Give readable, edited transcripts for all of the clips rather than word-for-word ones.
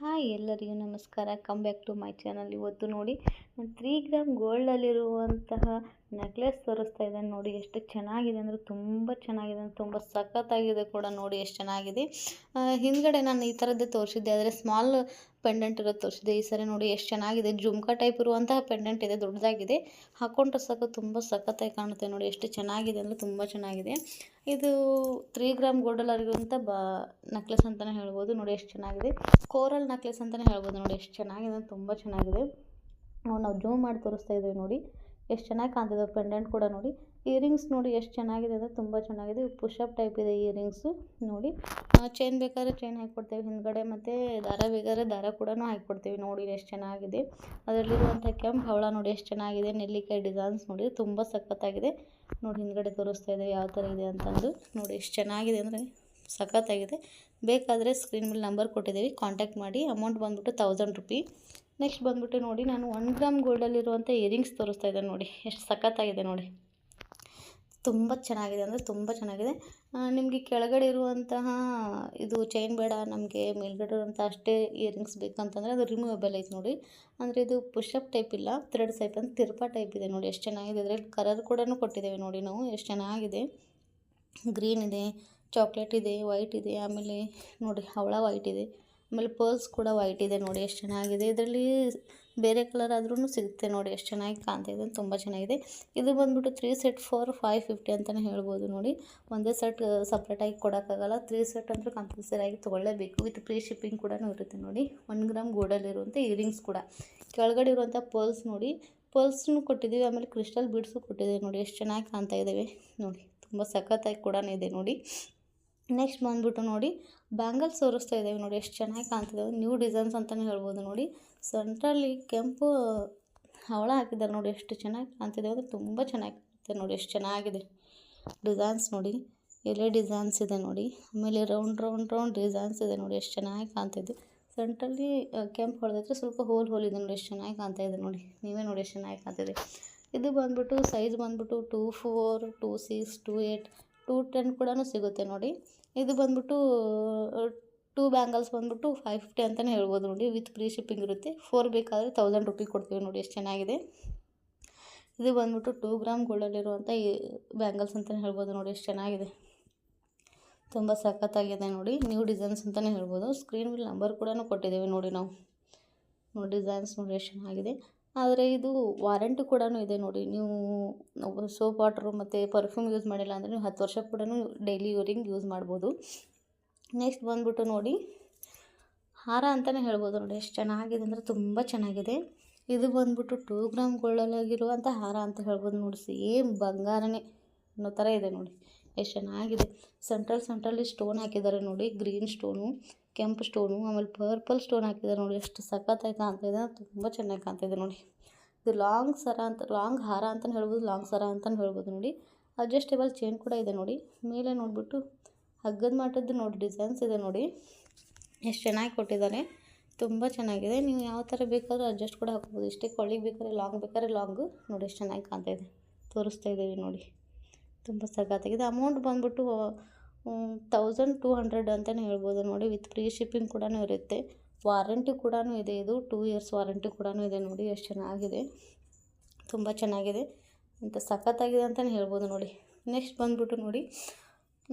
Hi ಎಲ್ಲರಿಗೂ ನಮಸ್ಕಾರ. Come back to my channel. ಇವತ್ತು ನೋಡಿ 3 ಗ್ರಾಮ್ ಗೋಲ್ಡಲ್ಲಿರುವಂತಹ ನೆಕ್ಲೆಸ್ ತೋರಿಸ್ತಾ ಇದ್ದಾನೆ. ನೋಡಿ ಎಷ್ಟು ಚೆನ್ನಾಗಿದೆ ಅಂದರೆ ತುಂಬ ಚೆನ್ನಾಗಿದೆ, ತುಂಬ ಸಖತ್ತಾಗಿದೆ ಕೂಡ. ನೋಡಿ ಎಷ್ಟು ಚೆನ್ನಾಗಿದೆ. ಹಿಂದ್ಗಡೆ ನಾನು ಈ ಥರದ್ದೇ ತೋರಿಸಿದ್ದೆ, ಆದರೆ ಸ್ಮಾಲ್ ಪೆಂಡೆಂಟ್ ಇರೋದು ತೋರಿಸಿದೆ. ಈ ಸರಿ ನೋಡಿ ಎಷ್ಟು ಚೆನ್ನಾಗಿದೆ. ಜುಮ್ಕಾ ಟೈಪ್ ಇರುವಂತಹ ಪೆಂಡೆಂಟ್ ಇದೆ, ದೊಡ್ಡದಾಗಿದೆ. ಹಾಕೊಂಡ್ರೆ ಸಾಕು ತುಂಬ ಸಖತ್ತಾಗಿ ಕಾಣುತ್ತೆ. ನೋಡಿ ಎಷ್ಟು ಚೆನ್ನಾಗಿದೆ ಅಂದರೆ ತುಂಬ ಚೆನ್ನಾಗಿದೆ. ಇದು 3 ಗ್ರಾಮ್ ಗೋಲ್ಡಲ್ಲಿರುವಂಥ ನೆಕ್ಲೆಸ್ ಅಂತಲೇ ಹೇಳ್ಬೋದು. ನೋಡಿ ಎಷ್ಟು ಚೆನ್ನಾಗಿದೆ. ಕೋರಲ್ ನೆಕ್ಲೆಸ್ ಅಂತಲೇ ಹೇಳ್ಬೋದು. ನೋಡಿ ಎಷ್ಟು ಚೆನ್ನಾಗಿದೆ, ತುಂಬ ಚೆನ್ನಾಗಿದೆ. ನಾವು ಜೂಮ್ ಮಾಡಿ ತೋರಿಸ್ತಾ ಇದ್ದೀವಿ. ನೋಡಿ ಎಷ್ಟು ಚೆನ್ನಾಗಿ ಕಾಣ್ತಿದೆ. ಪೆಂಡೆಂಟ್ ಕೂಡ ನೋಡಿ. ಇಯರಿಂಗ್ಸ್ ನೋಡಿ ಎಷ್ಟು ಚೆನ್ನಾಗಿದೆ ಅಂದರೆ ತುಂಬ ಚೆನ್ನಾಗಿದೆ. ಪುಷಪ್ ಟೈಪ್ ಇದೆ ಇಯರಿಂಗ್ಸು. ನೋಡಿ ಚೈನ್ ಬೇಕಾದ್ರೆ ಚೈನ್ ಹಾಕಿಕೊಡ್ತೇವೆ ಹಿಂದ್ಗಡೆ, ಮತ್ತು ದಾರ ಬೇಕಾದ್ರೆ ದಾರ ಕೂಡ ಹಾಕಿಕೊಡ್ತೇವೆ. ನೋಡಿ ಎಷ್ಟು ಚೆನ್ನಾಗಿದೆ. ಅದರಲ್ಲಿರುವಂಥ ಕೆಂಪು ಹವಳ ನೋಡಿ ಎಷ್ಟು ಚೆನ್ನಾಗಿದೆ. ನೆಲ್ಲಿಕಾಯಿ ಡಿಸೈನ್ಸ್ ನೋಡಿ ತುಂಬ ಸಖತ್ತಾಗಿದೆ. ನೋಡಿ ಹಿಂದ್ಗಡೆ ತೋರಿಸ್ತಾ ಇದೆ ಯಾವ ಥರ ಇದೆ ಅಂತಂದು. ನೋಡಿ ಎಷ್ಟು ಚೆನ್ನಾಗಿದೆ ಅಂದರೆ ಸಖತ್ತಾಗಿದೆ. ಬೇಕಾದರೆ ಸ್ಕ್ರೀನ್ ಮೇಲೆ ನಂಬರ್ ಕೊಟ್ಟಿದ್ದೀವಿ, ಕಾಂಟ್ಯಾಕ್ಟ್ ಮಾಡಿ. ಅಮೌಂಟ್ ಬಂದುಬಿಟ್ಟು 1000 ರೂಪಿ. ನೆಕ್ಸ್ಟ್ ಬಂದುಬಿಟ್ಟು ನೋಡಿ, ನಾನು 1 ಗ್ರಾಮ್ ಗೋಲ್ಡಲ್ಲಿರುವಂಥ ಇಯರಿಂಗ್ಸ್ ತೋರಿಸ್ತಾ ಇದ್ದೇನೆ. ನೋಡಿ ಎಷ್ಟು ಸಖತ್ತಾಗಿದೆ. ನೋಡಿ ತುಂಬ ಚೆನ್ನಾಗಿದೆ ಅಂದರೆ ತುಂಬ ಚೆನ್ನಾಗಿದೆ. ನಿಮಗೆ ಕೆಳಗಡೆ ಇರುವಂತಹ ಇದು ಚೈನ್ ಬೇಡ, ನಮಗೆ ಮೇಲ್ಗಡೆ ಇರುವಂಥ ಅಷ್ಟೇ ಇಯರಿಂಗ್ಸ್ ಬೇಕಂತಂದರೆ ಅದು ರಿಮೂವೇಬಲ್ ಐತೆ ನೋಡಿ. ಅಂದರೆ ಇದು ಪುಷಪ್ ಟೈಪ್ ಇಲ್ಲ, ಥ್ರೆಡ್ ಟೈಪ್ ಅಂತ ತಿರ್ಪಾ ಟೈಪ್ ಇದೆ. ನೋಡಿ ಎಷ್ಟು ಚೆನ್ನಾಗಿದೆ. ಇದರಲ್ಲಿ ಕಲರ್ ಕೂಡ ಕೊಟ್ಟಿದ್ದೇವೆ ನೋಡಿ ನಾವು. ಎಷ್ಟು ಚೆನ್ನಾಗಿದೆ. ಗ್ರೀನ್ ಇದೆ, ಚಾಕ್ಲೇಟ್ ಇದೆ, ವೈಟ್ ಇದೆ, ಆಮೇಲೆ ನೋಡಿ ಹವಳ ವೈಟ್ ಇದೆ, ಆಮೇಲೆ ಪರ್ಲ್ಸ್ ಕೂಡ ವೈಟ್ ಇದೆ. ನೋಡಿ ಎಷ್ಟು ಚೆನ್ನಾಗಿದೆ. ಇದರಲ್ಲಿ ಬೇರೆ ಕಲರ್ ಆದ್ರೂ ಸಿಗುತ್ತೆ. ನೋಡಿ ಎಷ್ಟು ಚೆನ್ನಾಗಿ ಕಾಣ್ತಾಯಿದೆ, ತುಂಬ ಚೆನ್ನಾಗಿದೆ. ಇದು ಬಂದುಬಿಟ್ಟು 3 ಸೆಟ್ ಫಾರ್ 550 ಅಂತಲೇ ಹೇಳ್ಬೋದು. ನೋಡಿ ಒಂದೇ ಸೆಟ್ ಸಪ್ರೇಟಾಗಿ ಕೊಡೋಕ್ಕಾಗಲ್ಲ. 3 ಸೆಟ್ ಅಂದರೆ ಕಂಪಲ್ಸರಿ ಆಗಿ ತೊಗೊಳ್ಳೇಬೇಕು. ವಿತ್ ಫ್ರೀ ಶಿಪ್ಪಿಂಗ್ ಕೂಡ ಇರುತ್ತೆ. ನೋಡಿ 1 ಗ್ರಾಮ್ ಗೋಲ್ಡಲ್ಲಿರುವಂಥ ಇಯರಿಂಗ್ಸ್ ಕೂಡ. ಕೆಳಗಡೆ ಇರುವಂಥ ಪರ್ಲ್ಸ್ ನೋಡಿ, ಪರ್ಲ್ಸ್ನು ಕೊಟ್ಟಿದ್ದೀವಿ, ಆಮೇಲೆ ಕ್ರಿಸ್ಟಲ್ ಬೀಡ್ಸು ಕೊಟ್ಟಿದ್ದೀವಿ. ನೋಡಿ ಎಷ್ಟು ಚೆನ್ನಾಗಿ ಕಾಣ್ತಾ ಇದ್ದಾವೆ. ನೋಡಿ ತುಂಬ ಸಖತ್ತಾಗಿ ಕೂಡ ಇದೆ. ನೋಡಿ ನೆಕ್ಸ್ಟ್ ಬಂದುಬಿಟ್ಟು ನೋಡಿ ಬ್ಯಾಂಗಲ್ಸ್ ತೋರಿಸ್ತಾ ಇದ್ದೇವೆ. ನೋಡಿ ಎಷ್ಟು ಚೆನ್ನಾಗಿ ಕಾಣ್ತಿದ್ದಾವೆ. ನ್ಯೂ ಡಿಸೈನ್ಸ್ ಅಂತಲೇ ಹೇಳ್ಬೋದು. ನೋಡಿ ಸೆಂಟ್ರಲ್ಲಿ ಕೆಂಪು ಹವಳ ಹಾಕಿದ್ದಾರೆ. ನೋಡಿ ಎಷ್ಟು ಚೆನ್ನಾಗಿ ಕಾಣ್ತಿದೆ ಅಂದರೆ ತುಂಬ ಚೆನ್ನಾಗಿ ಕಾಣುತ್ತೆ. ನೋಡಿ ಎಷ್ಟು ಚೆನ್ನಾಗಿದೆ. ಡಿಸೈನ್ಸ್ ನೋಡಿ, ಎಲೆ ಡಿಸೈನ್ಸ್ ಇದೆ ನೋಡಿ, ಆಮೇಲೆ ರೌಂಡ್ ರೌಂಡ್ ರೌಂಡ್ ಡಿಸೈನ್ಸ್ ಇದೆ. ನೋಡಿ ಎಷ್ಟು ಚೆನ್ನಾಗಿ ಕಾಣ್ತಿದೆ. ಸೆಂಟ್ರಲ್ಲಿ ಕೆಂಪು ಹೊಡೆದಿದ್ರೆ ಸ್ವಲ್ಪ ಹೋಲ್ ಇದೆ. ನೋಡಿ ಎಷ್ಟು ಚೆನ್ನಾಗಿ ಕಾಣ್ತಾ ಇದೆ. ನೋಡಿ ನೀವೇ ನೋಡಿ ಎಷ್ಟು ಚೆನ್ನಾಗಿ ಕಾಣ್ತಿದೆ. ಇದು ಬಂದುಬಿಟ್ಟು ಸೈಜ್ ಬಂದುಬಿಟ್ಟು 24, 26, 28, 210 ಕೂಡ ಸಿಗುತ್ತೆ. ನೋಡಿ ಇದು ಬಂದುಬಿಟ್ಟು 2 ಬ್ಯಾಂಗಲ್ಸ್ ಬಂದುಬಿಟ್ಟು 550 ಅಂತಲೇ ಹೇಳ್ಬೋದು. ನೋಡಿ ವಿತ್ ಫ್ರೀ ಶಿಪ್ಪಿಂಗ್ ಇರುತ್ತೆ. 4 ಬೇಕಾದರೆ 1000 ರೂಪಿ ಕೊಡ್ತೀವಿ. ನೋಡಿ ಎಷ್ಟು ಚೆನ್ನಾಗಿದೆ. ಇದು ಬಂದುಬಿಟ್ಟು 2 ಗ್ರಾಮ್ ಗೋಲ್ಡಲ್ಲಿರುವಂಥ ಈ ಬ್ಯಾಂಗಲ್ಸ್ ಅಂತಲೇ ಹೇಳ್ಬೋದು. ನೋಡಿ ಎಷ್ಟು ಚೆನ್ನಾಗಿದೆ, ತುಂಬ ಸಖತ್ತಾಗಿದೆ. ನೋಡಿ ನ್ಯೂ ಡಿಸೈನ್ಸ್ ಅಂತಲೇ ಹೇಳ್ಬೋದು. ಸ್ಕ್ರೀನ್ ಮೇಲೆ ನಂಬರ್ ಕೂಡ ಕೊಟ್ಟಿದ್ದೇವೆ ನೋಡಿ ನಾವು. ನೋಡಿ ಡಿಸೈನ್ಸ್ ನೋಡಿ ಎಷ್ಟು ಚೆನ್ನಾಗಿದೆ. ಆದರೆ ಇದು ವಾರಂಟಿ ಕೂಡ ಇದೆ. ನೋಡಿ ನೀವು ಸೋಪ್ ವಾಟ್ರು ಮತ್ತು ಪರ್ಫ್ಯೂಮ್ ಯೂಸ್ ಮಾಡಿಲ್ಲ ಅಂದರೆ ನೀವು 10 ವರ್ಷ ಕೂಡ ಡೈಲಿ ಯೂಸ್ ಮಾಡ್ಬೋದು. ನೆಕ್ಸ್ಟ್ ಬಂದುಬಿಟ್ಟು ನೋಡಿ ಹಾರ ಅಂತಲೇ ಹೇಳ್ಬೋದು. ನೋಡಿ ಎಷ್ಟು ಚೆನ್ನಾಗಿದೆ ಅಂದರೆ ತುಂಬ ಚೆನ್ನಾಗಿದೆ. ಇದು ಬಂದುಬಿಟ್ಟು 2 ಗ್ರಾಮ್ ಗೋಲ್ಡಲ್ಲಾಗಿರುವಂಥ ಹಾರ ಅಂತ ಹೇಳ್ಬೋದು. ನೋಡಿ ಸೇಮ್ ಬಂಗಾರನೇ ಅನ್ನೋ ಥರ ಇದೆ. ನೋಡಿ ಎಷ್ಟು ಚೆನ್ನಾಗಿದೆ. ಸೆಂಟ್ರಲ್ಲಿ ಸ್ಟೋನ್ ಹಾಕಿದ್ದಾರೆ ನೋಡಿ, ಗ್ರೀನ್ ಸ್ಟೋನು, ಕೆಂಪು ಸ್ಟೋನು, ಆಮೇಲೆ ಪರ್ಪಲ್ ಸ್ಟೋನ್ ಹಾಕಿದ್ದಾರೆ. ನೋಡಿ ಎಷ್ಟು ಸಖತ್ತಾಗಿ ಕಾಣ್ತಾಯಿದೆ, ತುಂಬ ಚೆನ್ನಾಗಿ ಕಾಣ್ತಾಯಿದೆ. ನೋಡಿ ಇದು ಲಾಂಗ್ ಹಾರ ಅಂತಲೇ ಹೇಳ್ಬೋದು, ಲಾಂಗ್ ಸರ ಅಂತಲೇ ಹೇಳ್ಬೋದು. ನೋಡಿ ಅಡ್ಜಸ್ಟೇಬಲ್ ಚೈನ್ ಕೂಡ ಇದೆ. ನೋಡಿ ಮೇಲೆ ನೋಡಿಬಿಟ್ಟು ಹಗ್ಗದ ಮಟ್ಟದ್ದು ನೋಡಿ ಡಿಸೈನ್ಸ್ ಇದೆ. ನೋಡಿ ಎಷ್ಟು ಚೆನ್ನಾಗಿ ಕೊಟ್ಟಿದ್ದಾರೆ, ತುಂಬ ಚೆನ್ನಾಗಿದೆ. ನೀವು ಯಾವ ಥರ ಬೇಕಾದ್ರೂ ಅಡ್ಜಸ್ಟ್ ಕೂಡ ಹಾಕ್ಬೋದು. ಇಷ್ಟೇ ಕೊಳ್ಳಿಗೆ ಬೇಕಾದ್ರೆ ಲಾಂಗು. ನೋಡಿ ಎಷ್ಟು ಚೆನ್ನಾಗಿ ಕಾಣ್ತಾಯಿದೆ, ತೋರಿಸ್ತಾ ಇದ್ದೀವಿ. ನೋಡಿ ತುಂಬ ಸಖತ್ತಾಗಿದೆ. ಅಮೌಂಟ್ ಬಂದುಬಿಟ್ಟು 1200 ಅಂತಲೇ ಹೇಳ್ಬೋದು. ನೋಡಿ ವಿತ್ ಫ್ರೀ ಶಿಪ್ಪಿಂಗ್ ಕೂಡ ಇರುತ್ತೆ. ವಾರಂಟಿ ಕೂಡ ಇದೆ. ಇದು 2 ಇಯರ್ಸ್ ವಾರಂಟಿ ಕೂಡ ಇದೆ. ನೋಡಿ ಎಷ್ಟು ಚೆನ್ನಾಗಿದೆ, ತುಂಬ ಚೆನ್ನಾಗಿದೆ ಅಂತ ಸಖತ್ತಾಗಿದೆ ಅಂತಲೇ ಹೇಳ್ಬೋದು. ನೋಡಿ ನೆಕ್ಸ್ಟ್ ಬಂದುಬಿಟ್ಟು ನೋಡಿ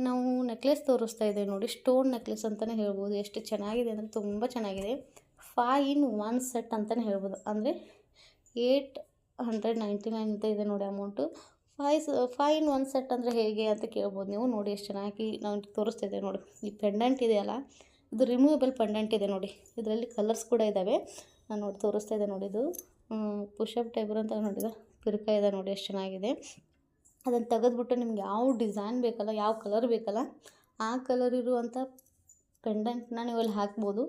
ನಾವು ನೆಕ್ಲೆಸ್ ತೋರಿಸ್ತಾ ಇದ್ದೇವೆ. ನೋಡಿ ಸ್ಟೋನ್ ನೆಕ್ಲೆಸ್ ಅಂತಲೇ ಹೇಳ್ಬೋದು. ಎಷ್ಟು ಚೆನ್ನಾಗಿದೆ ಅಂದರೆ ತುಂಬ ಚೆನ್ನಾಗಿದೆ. 5 in 1 ಸೆಟ್ ಅಂತಲೇ ಹೇಳ್ಬೋದು. ಅಂದರೆ 899 ಅಂತ ಇದೆ ನೋಡಿ ಅಮೌಂಟು. 5 in 1 ಸೆಟ್ ಅಂದರೆ ಹೇಗೆ ಅಂತ ಕೇಳ್ಬೋದು ನೀವು. ನೋಡಿ ಎಷ್ಟು ಚೆನ್ನಾಗಿ ನಾವು ತೋರಿಸ್ತಾ ಇದ್ದೇವೆ. ನೋಡಿ ಈ ಪೆಂಡೆಂಟ್ ಇದೆಯಲ್ಲ, ಇದು ರಿಮೂವೇಬಲ್ ಪೆಂಡೆಂಟ್ ಇದೆ. ನೋಡಿ ಇದರಲ್ಲಿ ಕಲರ್ಸ್ ಕೂಡ ಇದ್ದಾವೆ. ನಾನು ನೋಡಿ ತೋರಿಸ್ತಾ ಇದ್ದೆ. ನೋಡಿ ಇದು ಪುಷಪ್ ಟೈಪರ್ ಅಂತ ನೋಡಿದ ಪಿರ್ಕ ಇದೆ. ನೋಡಿ ಎಷ್ಟು ಚೆನ್ನಾಗಿದೆ. ಅದನ್ನು ತೆಗೆದ್ಬಿಟ್ಟು ನಿಮ್ಗೆ ಯಾವ ಡಿಸೈನ್ ಬೇಕಲ್ಲ, ಯಾವ ಕಲರ್ ಬೇಕಲ್ಲ, ಆ ಕಲರ್ ಇರುವಂಥ ಪೆಂಡೆಂಟ್ನ ನೀವು ಅಲ್ಲಿ ಹಾಕ್ಬೋದು.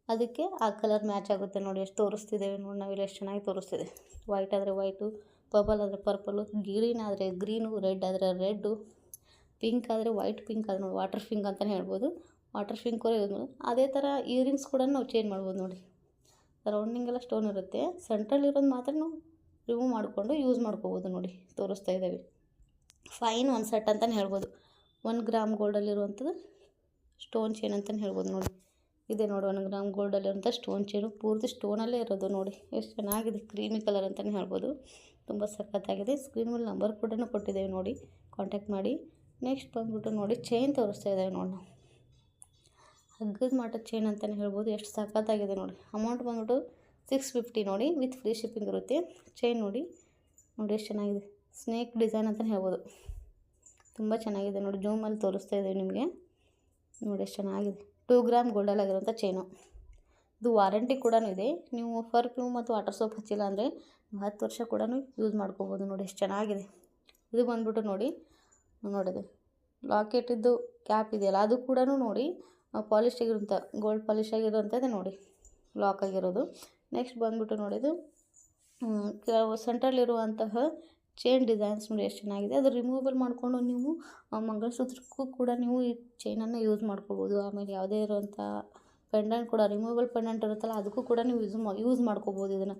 ಅದಕ್ಕೆ ಆ ಕಲರ್ ಮ್ಯಾಚ್ ಆಗುತ್ತೆ. ನೋಡಿ ಎಷ್ಟು ತೋರಿಸ್ತಿದ್ದೇವೆ. ನೋಡಿ ನಾವಿಲ್ಲಿ ಎಷ್ಟು ಚೆನ್ನಾಗಿ ತೋರಿಸ್ತಿದೆ. ವೈಟ್ ಆದರೆ ವೈಟು, ಪರ್ಪಲ್ ಆದರೆ ಪರ್ಪಲು, ಗ್ರೀನ್ ಆದರೆ ಗ್ರೀನು, ರೆಡ್ ಆದರೆ ರೆಡ್ಡು, ಪಿಂಕ್ ಆದರೆ ವೈಟ್ ಪಿಂಕ್ ಆದರೆ ನೋಡಿ ವಾಟರ್ ಪಿಂಕ್ ಅಂತಲೇ ಹೇಳ್ಬೋದು. ವಾಟರ್ ಪಿಂಕ್ ಕೂಡ ಯೂಸ್ ಮಾಡ್ಬೋದು. ಅದೇ ಥರ ಇಯರಿಂಗ್ಸ್ ಕೂಡ ನಾವು ಚೇಂಜ್ ಮಾಡ್ಬೋದು. ನೋಡಿ ರೌಂಡಿಂಗೆಲ್ಲ ಸ್ಟೋನ್ ಇರುತ್ತೆ. ಸೆಂಟ್ರಲ್ಲಿರೋದು ಮಾತ್ರ ನಾವು ರಿಮೂವ್ ಮಾಡಿಕೊಂಡು ಯೂಸ್ ಮಾಡ್ಕೋಬೋದು. ನೋಡಿ ತೋರಿಸ್ತಾ ಇದ್ದೇವೆ. 5 in 1 ಸೆಟ್ ಅಂತಲೇ ಹೇಳ್ಬೋದು. 1 ಗ್ರಾಮ್ ಗೋಲ್ಡಲ್ಲಿರುವಂಥದ್ದು ಸ್ಟೋನ್ ಚೈನ್ ಅಂತಲೇ ಹೇಳ್ಬೋದು. ನೋಡಿ ಇದೆ ನೋಡಿ 1 ಗ್ರಾಮ್ ಗೋಲ್ಡಲ್ಲಿರುವಂಥ ಸ್ಟೋನ್ ಚೈನು, ಪೂರ್ತಿ ಸ್ಟೋನಲ್ಲೇ ಇರೋದು ನೋಡಿ ಎಷ್ಟು ಚೆನ್ನಾಗಿದೆ. ಕ್ರೀಮಿ ಕಲರ್ ಅಂತಲೇ ಹೇಳ್ಬೋದು, ತುಂಬ ಸಖತ್ತಾಗಿದೆ. ಸ್ಕ್ರೀನ್ ಮೇಲೆ ನಂಬರ್ ಕೂಡ ಕೊಟ್ಟಿದ್ದೇವೆ ನೋಡಿ, ಕಾಂಟ್ಯಾಕ್ಟ್ ಮಾಡಿ. ನೆಕ್ಸ್ಟ್ ಬಂದುಬಿಟ್ಟು ನೋಡಿ ಚೈನ್ ತೋರಿಸ್ತಾ ಇದ್ದೇವೆ ನೋಡಿ ನಾವು, ಹಗ್ಗದ ಮಾಟದ ಚೈನ್ ಅಂತಲೇ ಹೇಳ್ಬೋದು, ಎಷ್ಟು ಸಖತ್ತಾಗಿದೆ ನೋಡಿ. ಅಮೌಂಟ್ ಬಂದ್ಬಿಟ್ಟು 650 ನೋಡಿ, ವಿತ್ ಫ್ರೀ ಶಿಪ್ಪಿಂಗ್ ಇರುತ್ತೆ. ಚೈನ್ ನೋಡಿ ಎಷ್ಟು ಚೆನ್ನಾಗಿದೆ, ಸ್ನೇಕ್ ಡಿಸೈನ್ ಅಂತಲೇ ಹೇಳ್ಬೋದು, ತುಂಬ ಚೆನ್ನಾಗಿದೆ ನೋಡಿ. ಜೂಮಲ್ಲಿ ತೋರಿಸ್ತಾ ಇದ್ದೀವಿ ನಿಮಗೆ ನೋಡಿ ಎಷ್ಟು ಚೆನ್ನಾಗಿದೆ. 2 ಗ್ರಾಮ್ ಗೋಲ್ಡಲ್ಲಾಗಿರೋಂಥ ಚೈನು. ಇದು ವಾರಂಟಿ ಕೂಡ ಇದೆ. ನೀವು ಪರ್ಫ್ಯೂಮ್ ಮತ್ತು ವಾಟರ್ ಸೋಪ್ ಹಚ್ಚಿಲ್ಲ ಅಂದರೆ 10 ವರ್ಷ ಕೂಡ ಯೂಸ್ ಮಾಡ್ಕೋಬೋದು ನೋಡಿ, ಎಷ್ಟು ಚೆನ್ನಾಗಿದೆ. ಇದು ಬಂದ್ಬಿಟ್ಟು ನೋಡಿ ನೋಡಿದೆ ಲಾಕೆಟಿದ್ದು ಕ್ಯಾಪ್ ಇದೆಯಲ್ಲ, ಅದು ಕೂಡ ನೋಡಿ ಪಾಲಿಶ್ ಆಗಿರೋಂಥ ಗೋಲ್ಡ್ ಪಾಲಿಶ್ ಆಗಿರೋಂಥದ್ದು ನೋಡಿ, ಲಾಕ್ ಆಗಿರೋದು. ನೆಕ್ಸ್ಟ್ ಬಂದುಬಿಟ್ಟು ನೋಡಿದ್ದು ಕೆಲವು ಸೆಂಟ್ರಲ್ಲಿರುವಂತಹ ಚೈನ್ ಡಿಸೈನ್ಸ್ ನೋಡಿ ಎಷ್ಟು ಚೆನ್ನಾಗಿದೆ. ಅದು ರಿಮೂವಬಲ್ ಮಾಡಿಕೊಂಡು ನೀವು ಮಂಗಲಸೂತ್ರಕ್ಕೂ ಕೂಡ ನೀವು ಈ ಚೈನನ್ನು ಯೂಸ್ ಮಾಡ್ಕೋಬೋದು. ಆಮೇಲೆ ಯಾವುದೇ ಇರುವಂಥ ಪೆಂಡೆಂಟ್ ಕೂಡ ರಿಮೂವಬಲ್ ಪೆಂಡೆಂಟ್ ಇರುತ್ತಲ್ಲ, ಅದಕ್ಕೂ ಕೂಡ ನೀವು ಯೂಸ್ ಮಾಡ್ಕೋಬೋದು. ಇದನ್ನು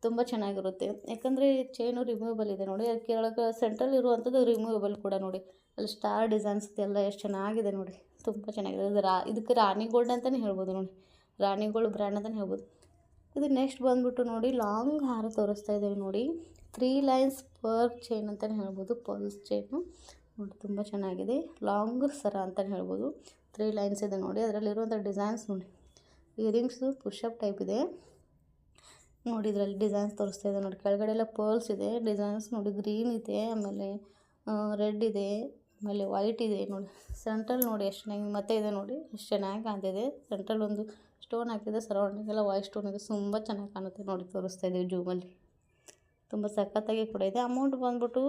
ತುಂಬ ಚೆನ್ನಾಗಿರುತ್ತೆ, ಯಾಕಂದರೆ ಚೈನು ರಿಮೂವಬಲ್ ಇದೆ ನೋಡಿ. ಅದು ಕೆಳಗೆ ಸೆಂಟ್ರಲ್ಲಿ ಇರುವಂಥದ್ದು ರಿಮೂವಬಲ್ ಕೂಡ ನೋಡಿ, ಅಲ್ಲಿ ಸ್ಟಾರ್ ಡಿಸೈನ್ಸ್ ಎಲ್ಲ ಎಷ್ಟು ಚೆನ್ನಾಗಿದೆ ನೋಡಿ, ತುಂಬ ಚೆನ್ನಾಗಿದೆ. ಅದು ಇದಕ್ಕೆ ರಾಣಿ ಗೋಲ್ಡ್ ಅಂತಲೇ ಹೇಳ್ಬೋದು ನೋಡಿ, ರಾಣಿ ಗೋಲ್ಡ್ ಬ್ರ್ಯಾಂಡ್ ಅಂತಲೇ ಹೇಳ್ಬೋದು. ಇದು ನೆಕ್ಸ್ಟ್ ಬಂದುಬಿಟ್ಟು ನೋಡಿ ಲಾಂಗ್ ಹಾರ ತೋರಿಸ್ತಾ ಇದ್ದೇವೆ ನೋಡಿ, 3 ಲೈನ್ಸ್ ಪರ್ ಚೈನ್ ಅಂತಲೇ ಹೇಳ್ಬೋದು, ಪರ್ಲ್ಸ್ ಚೈನು ನೋಡಿ, ತುಂಬ ಚೆನ್ನಾಗಿದೆ. ಲಾಂಗ್ ಸರ ಅಂತಲೇ ಹೇಳ್ಬೋದು, 3 ಲೈನ್ಸ್ ಇದೆ ನೋಡಿ. ಅದರಲ್ಲಿರುವಂಥ ಡಿಸೈನ್ಸ್ ನೋಡಿ, ಇಯರಿಂಗ್ಸು ಪುಷಪ್ ಟೈಪ್ ಇದೆ ನೋಡಿ. ಇದರಲ್ಲಿ ಡಿಸೈನ್ಸ್ ತೋರಿಸ್ತಾ ಇದೆ ನೋಡಿ, ಕೆಳಗಡೆ ಎಲ್ಲ ಪರ್ಲ್ಸ್ ಇದೆ, ಡಿಸೈನ್ಸ್ ನೋಡಿ ಗ್ರೀನ್ ಇದೆ, ಆಮೇಲೆ ರೆಡ್ ಇದೆ, ಆಮೇಲೆ ವೈಟ್ ಇದೆ ನೋಡಿ. ಸೆಂಟ್ರಲ್ ನೋಡಿ ಎಷ್ಟು ಚೆನ್ನಾಗಿ ಮತ್ತೆ ಇದೆ ನೋಡಿ, ಎಷ್ಟು ಚೆನ್ನಾಗಿ ಕಾಣ್ತಿದೆ. ಸೆಂಟ್ರಲ್ ಒಂದು ಸ್ಟೋನ್ ಹಾಕಿದೆ, ಸರೌಂಡಿಂಗ್ ಎಲ್ಲ ವೈಟ್ ಸ್ಟೋನ್ ಇದೆ, ತುಂಬ ಚೆನ್ನಾಗಿ ಕಾಣುತ್ತೆ ನೋಡಿ. ತೋರಿಸ್ತಾ ಇದ್ದೀವಿ ಜೂಮಲ್ಲಿ, ತುಂಬ ಸಖತ್ತಾಗಿ ಕೂಡ ಇದೆ. ಅಮೌಂಟ್ ಬಂದ್ಬಿಟ್ಟು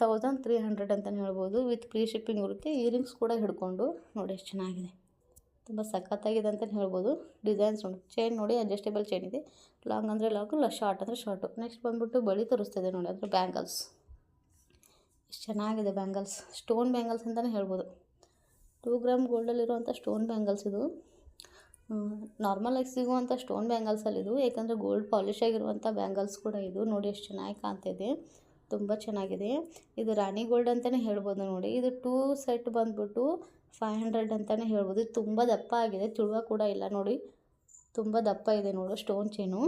1300 ಅಂತಲೇ ಹೇಳ್ಬೋದು, ವಿತ್ ಫ್ರೀ ಶಿಪ್ಪಿಂಗ್ ಇರುತ್ತೆ. ಇಯರಿಂಗ್ಸ್ ಕೂಡ ಹಿಡ್ಕೊಂಡು ನೋಡಿ ಎಷ್ಟು ಚೆನ್ನಾಗಿದೆ, ತುಂಬ ಸಖತ್ತಾಗಿದೆ ಅಂತಲೇ ಹೇಳ್ಬೋದು. ಡಿಸೈನ್ಸ್ ನೋಡಿ, ಚೈನ್ ನೋಡಿ ಅಡ್ಜಸ್ಟೇಬಲ್ ಚೈನ್ ಇದೆ, ಲಾಂಗ್ ಅಂದರೆ ಲಾಂಗು, ಶಾರ್ಟ್ ಅಂದರೆ ಶಾರ್ಟು. ನೆಕ್ಸ್ಟ್ ಬಂದುಬಿಟ್ಟು ಬಳಿ ತೋರಿಸ್ತಿದೆ ನೋಡಿ, ಅಂದರೆ ಬ್ಯಾಂಗಲ್ಸ್ ಎಷ್ಟು ಚೆನ್ನಾಗಿದೆ. ಬ್ಯಾಂಗಲ್ಸ್ ಸ್ಟೋನ್ ಬ್ಯಾಂಗಲ್ಸ್ ಅಂತಲೇ ಹೇಳ್ಬೋದು, 2 ಗ್ರಾಮ್ ಗೋಲ್ಡಲ್ಲಿರುವಂಥ ಸ್ಟೋನ್ ಬ್ಯಾಂಗಲ್ಸ್. ಇದು ನಾರ್ಮಲಾಗಿ ಸಿಗುವಂಥ ಸ್ಟೋನ್ ಬ್ಯಾಂಗಲ್ಸಲ್ಲಿದು, ಏಕೆಂದರೆ ಗೋಲ್ಡ್ ಪಾಲಿಶ್ ಆಗಿರುವಂಥ ಬ್ಯಾಂಗಲ್ಸ್ ಕೂಡ ಇದು ನೋಡಿ, ಎಷ್ಟು ಚೆನ್ನಾಗಿ ಕಾಣ್ತಿದೆ, ತುಂಬ ಚೆನ್ನಾಗಿದೆ. ಇದು ರಾಣಿ ಗೋಲ್ಡ್ ಅಂತಲೇ ಹೇಳ್ಬೋದು ನೋಡಿ. ಇದು 2 ಸೆಟ್ ಬಂದುಬಿಟ್ಟು 500 ಅಂತಲೇ ಹೇಳ್ಬೋದು. ಇದು ತುಂಬ ದಪ್ಪ ಆಗಿದೆ, ತುಳುವ ಕೂಡ ಇಲ್ಲ ನೋಡಿ, ತುಂಬ ದಪ್ಪ ಇದೆ ನೋಡು ಸ್ಟೋನ್ ಚೈನು.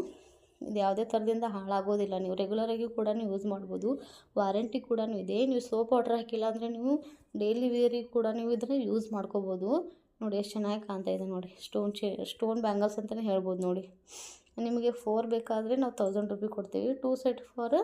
ಇದು ಯಾವುದೇ ಥರದಿಂದ ಹಾಳಾಗೋದಿಲ್ಲ, ನೀವು ರೆಗ್ಯುಲರಾಗಿ ಕೂಡ ಯೂಸ್ ಮಾಡ್ಬೋದು. ವಾರಂಟಿ ಕೂಡ ಇದೆ. ನೀವು ಸೋಪ್ ವಾಟರ್ ಹಾಕಿಲ್ಲ ಅಂದರೆ ನೀವು ಡೈಲಿ ವೇರಿಗೆ ಕೂಡ ನೀವು ಇದನ್ನು ಯೂಸ್ ಮಾಡ್ಕೋಬೋದು ನೋಡಿ, ಎಷ್ಟು ಚೆನ್ನಾಗಿ ಕಾಣ್ತಾ ಇದೆ ನೋಡಿ. ಸ್ಟೋನ್ ಬ್ಯಾಂಗಲ್ಸ್ ಅಂತಲೇ ಹೇಳ್ಬೋದು ನೋಡಿ. ನಿಮಗೆ 4 ಬೇಕಾದರೆ ನಾವು 1000 ರೂಪಾಯಿ ಕೊಡ್ತೀವಿ, 2 ಸೆಟ್ ಫಾರ್